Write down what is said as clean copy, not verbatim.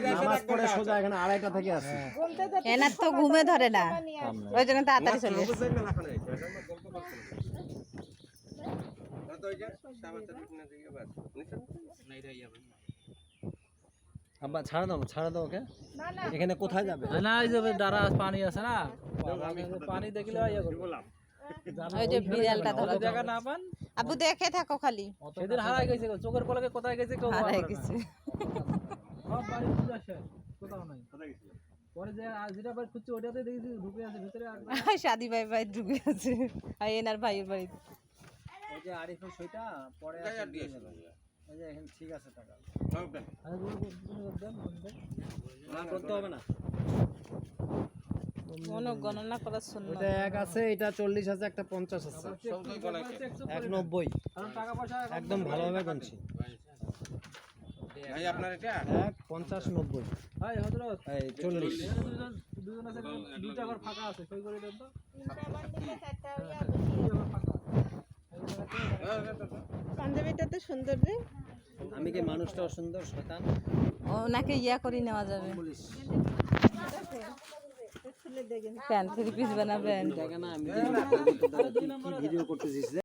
নামাজ পড়ে সোজা এখানে 2:30টা থেকে আসি। এনার তো ঘুমে ধরে না, ওই জন্য তাড়াতাড়ি চলে এসেছে। আব্বা ছাড়া দাও ওকে। এখানে কোথায় যাবে? না এই যে ডারা পানি আছে না, পানি দেখলে ওই যে বিড়ালটা ধরা জায়গা না পান। আবু দেখে থাকো খালি। সেদিন হারাই গেছে, চোখের পলকে কোথায় গেছে কেউ হারাই গেছে। সব বাড়ি পূজা শেষ, কোথাও নাই। পরে যে যেটা বাড়ি খুঁজছে ওটাতে দেখেছি ঢুকে আছে ভিতরে। শাদি ভাই ভাই ঢুকে আছে, আর এনার ভাইয়ের বাড়িতে। ওই যে আরিফের সইটা পরে দিয়ে যাবে। ওই যে এখানে ঠিক আছে টাকা। না করতে হবে না। গণনা করার সুন্নাত। এটা 1 আছে, এটা 40 আছে, একটা 50 আছে। 190 টাকা পয়সা একদম ভালোভাবে গুনছি। ভাই আপনার এটা 50 90 ভাই হযরত এই 40 দুজন আছে, দুইটা ঘর ফাঁকা আছে, সই করে দেন তো। পাঞ্জাবিটা তো সুন্দর রে। আমি কি মানুষটা অসুন্দর শয়তান? ওনাকে ইয়া করে নেওয়া যাবে, পুলিশ প্যান্ট 3 পিস বানাবেন। দেখে না আমি কি ভিডিও করতেছিস।